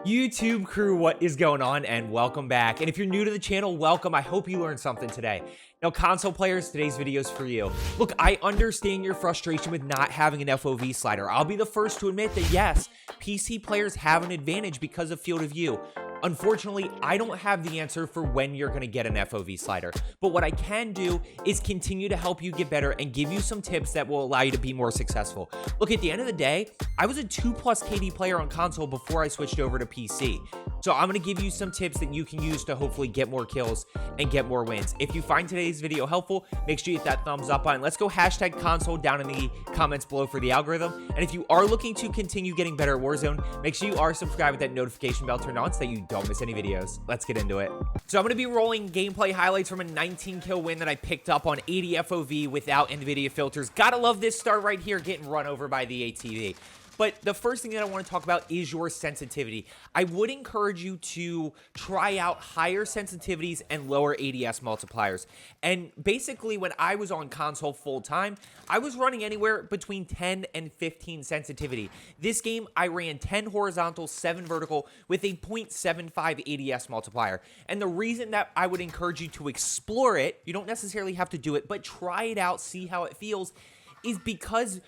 YouTube crew, what is going on? And welcome back. And if you're new to the channel, welcome. I hope you learned something today. Now, console players, today's video is for you. Look, I understand your frustration with not having an FOV slider. I'll be the first to admit that yes, PC players have an advantage because of field of view. Unfortunately, I don't have the answer for when you're going to get an FOV slider, but what I can do is continue to help you get better and give you some tips that will allow you to be more successful. Look, at the end of the day, I was a 2+ KD player on console before I switched over to PC. So I'm going to give you some tips that you can use to hopefully get more kills and get more wins. If you find today's video helpful, make sure you hit that thumbs up button. Let's go hashtag console down in the comments below for the algorithm. And if you are looking to continue getting better at Warzone, make sure you are subscribed with that notification bell turned on so that you don't miss any videos. Let's get into it. So I'm going to be rolling gameplay highlights from a 19 kill win that I picked up on 80 FOV without NVIDIA filters. Gotta love this start right here, getting run over by the ATV. But the first thing that I want to talk about is your sensitivity. I would encourage you to try out higher sensitivities and lower ADS multipliers. And basically, when I was on console full time, I was running anywhere between 10 and 15 sensitivity. This game, I ran 10 horizontal, 7 vertical with a 0.75 ADS multiplier. And the reason that I would encourage you to explore it, you don't necessarily have to do it, but try it out, see how it feels, is because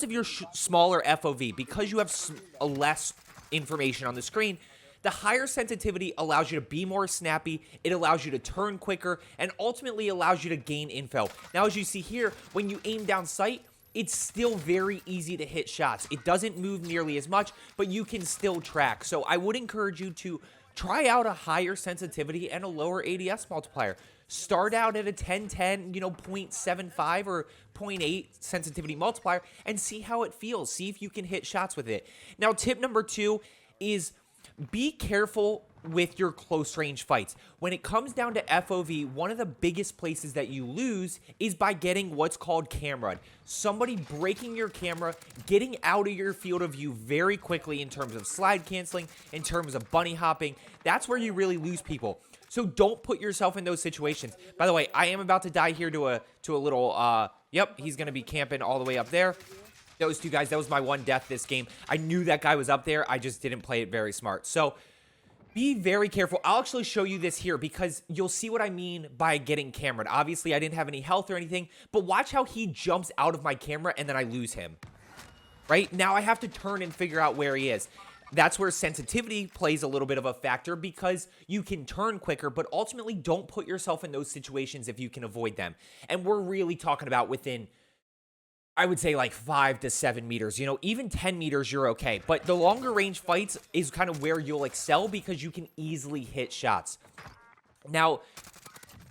of your smaller FOV, because you have less information on the screen, the higher sensitivity allows you to be more snappy, it allows you to turn quicker, and ultimately allows you to gain info. Now, as you see here, when you aim down sight, it's still very easy to hit shots. It doesn't move nearly as much, but you can still track. So I would encourage you to try out a higher sensitivity and a lower ADS multiplier. Start out at a 1010, 0.75 or 0.8 sensitivity multiplier and see how it feels. See if you can hit shots with it. Now, tip number 2 is be careful with your close range fights. When it comes down to FOV, one of the biggest places that you lose is by getting what's called camera. Somebody breaking your camera, getting out of your field of view very quickly in terms of slide canceling, in terms of bunny hopping. That's where you really lose people. So don't put yourself in those situations. By the way, I am about to die here to a little, yep, he's going to be camping all the way up there. Those two guys, that was my one death this game. I knew that guy was up there. I just didn't play it very smart. So be very careful. I'll actually show you this here because you'll see what I mean by getting cameraed. Obviously, I didn't have any health or anything, but watch how he jumps out of my camera and then I lose him. Right? Now I have to turn and figure out where he is. That's where sensitivity plays a little bit of a factor because you can turn quicker, but ultimately don't put yourself in those situations if you can avoid them. And we're really talking about within, I would say, like 5 to 7 meters. Even 10 meters, you're okay. But the longer range fights is kind of where you'll excel because you can easily hit shots. Now,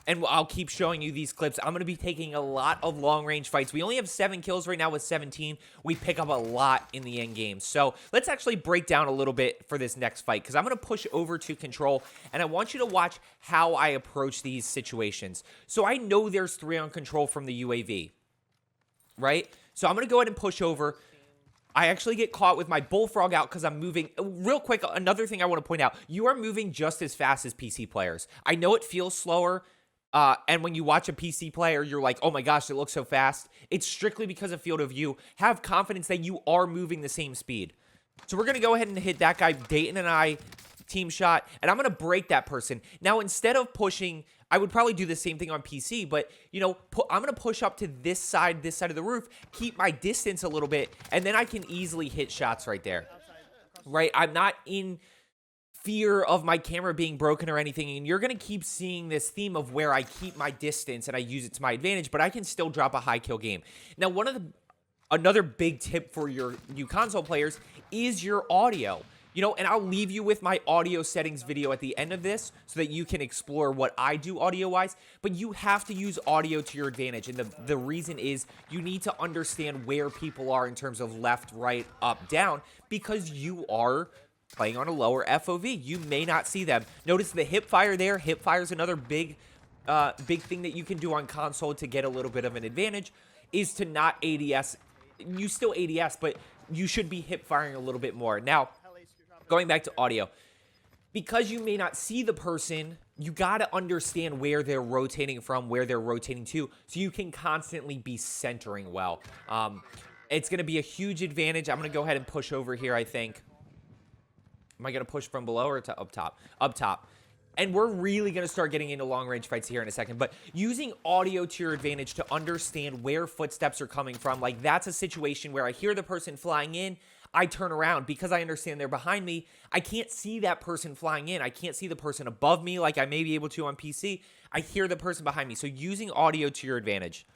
and I'll keep showing you these clips. I'm going to be taking a lot of long-range fights. We only have 7 kills right now with 17. We pick up a lot in the end game. So let's actually break down a little bit for this next fight because I'm going to push over to control, and I want you to watch how I approach these situations. So I know there's 3 on control from the UAV, right? So I'm going to go ahead and push over. I actually get caught with my bullfrog out because I'm moving. Real quick, another thing I want to point out. You are moving just as fast as PC players. I know it feels slower. And when you watch a PC player, you're like, oh my gosh, it looks so fast. It's strictly because of field of view. Have confidence that you are moving the same speed. So we're going to go ahead and hit that guy, Dayton and I, team shot, and I'm going to break that person. Now, instead of pushing, I would probably do the same thing on PC, but, I'm going to push up to this side of the roof, keep my distance a little bit, and then I can easily hit shots right there. Right? I'm not in fear of my camera being broken or anything, and you're going to keep seeing this theme of where I keep my distance and I use it to my advantage, but I can still drop a high kill game. Now, another big tip for you console players is your audio. And I'll leave you with my audio settings video at the end of this so that you can explore what I do audio-wise, but you have to use audio to your advantage, and the reason is you need to understand where people are in terms of left, right, up, down, because you are playing on a lower FOV. You may not see them. Notice the hip fire there. Hip fire is another big thing that you can do on console to get a little bit of an advantage, is to not ADS. You still ADS, but you should be hip firing a little bit more. Now, going back to audio, because you may not see the person, you got to understand where they're rotating from, where they're rotating to, so you can constantly be centering well. It's going to be a huge advantage. I'm going to go ahead and push over here, I think. Am I going to push from below or to up top? Up top. And we're really going to start getting into long-range fights here in a second. But using audio to your advantage to understand where footsteps are coming from, like that's a situation where I hear the person flying in, I turn around because I understand they're behind me. I can't see that person flying in. I can't see the person above me like I may be able to on PC. I hear the person behind me. So using audio to your advantage.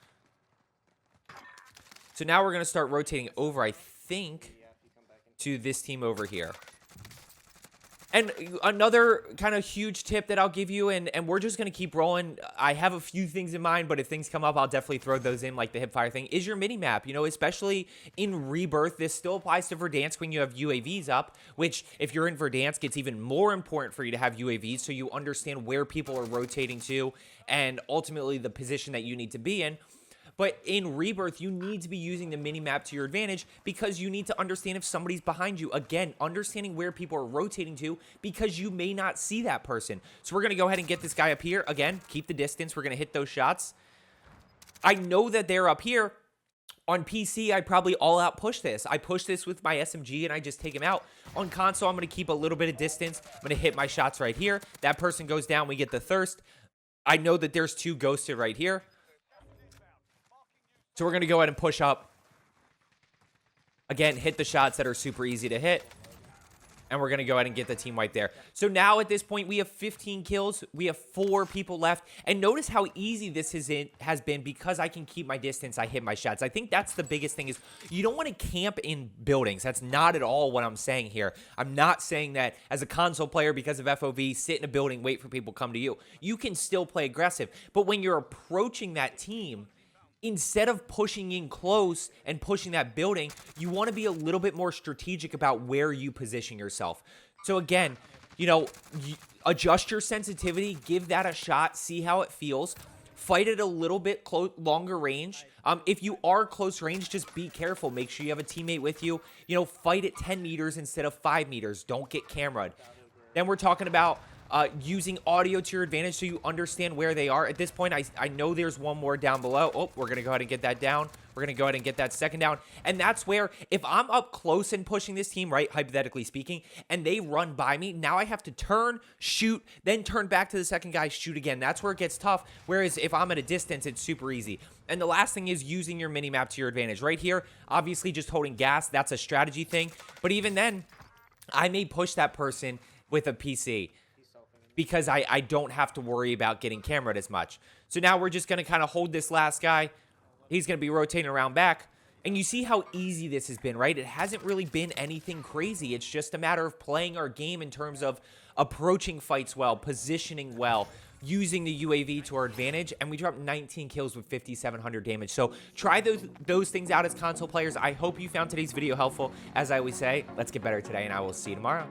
So now we're going to start rotating over, I think, to this team over here. And another kind of huge tip that I'll give you, and we're just going to keep rolling. I have a few things in mind, but if things come up, I'll definitely throw those in, like the hipfire thing, is your mini-map. You know, especially in Rebirth, this still applies to Verdansk when you have UAVs up, which if you're in Verdansk, it's even more important for you to have UAVs so you understand where people are rotating to and ultimately the position that you need to be in. But in Rebirth, you need to be using the mini-map to your advantage because you need to understand if somebody's behind you. Again, understanding where people are rotating to because you may not see that person. So we're going to go ahead and get this guy up here. Again, keep the distance. We're going to hit those shots. I know that they're up here. On PC, I probably all-out push this. I push this with my SMG, and I just take him out. On console, I'm going to keep a little bit of distance. I'm going to hit my shots right here. That person goes down. We get the thirst. I know that there's two ghosted right here. So we're going to go ahead and push up. Again, hit the shots that are super easy to hit. And we're going to go ahead and get the team wipe there. So now at this point, we have 15 kills. We have 4 people left. And notice how easy this has been because I can keep my distance. I hit my shots. I think that's the biggest thing is you don't want to camp in buildings. That's not at all what I'm saying here. I'm not saying that as a console player because of FOV, sit in a building, wait for people to come to you. You can still play aggressive. But when you're approaching that team, instead of pushing in close and pushing that building, you want to be a little bit more strategic about where you position yourself. So again, you know, adjust your sensitivity, give that a shot, see how it feels. Fight it a little bit longer range. If you are close range, just be careful. Make sure you have a teammate with you. You know, fight at 10 meters instead of 5 meters. Don't get cameraed. Then we're talking about using audio to your advantage so you understand where they are. At this point, I know there's one more down below. Oh, we're going to go ahead and get that down. We're going to go ahead and get that second down. And that's where, if I'm up close and pushing this team, right, hypothetically speaking, and they run by me, now I have to turn, shoot, then turn back to the second guy, shoot again. That's where it gets tough. Whereas if I'm at a distance, it's super easy. And the last thing is using your mini-map to your advantage. Right here, obviously just holding gas, that's a strategy thing. But even then, I may push that person with a PC because I don't have to worry about getting cameraed as much. So now we're just going to kind of hold this last guy. He's going to be rotating around back. And you see how easy this has been, right? It hasn't really been anything crazy. It's just a matter of playing our game in terms of approaching fights well, positioning well, using the UAV to our advantage. And we dropped 19 kills with 5,700 damage. So try those things out as console players. I hope you found today's video helpful. As I always say, let's get better today, and I will see you tomorrow.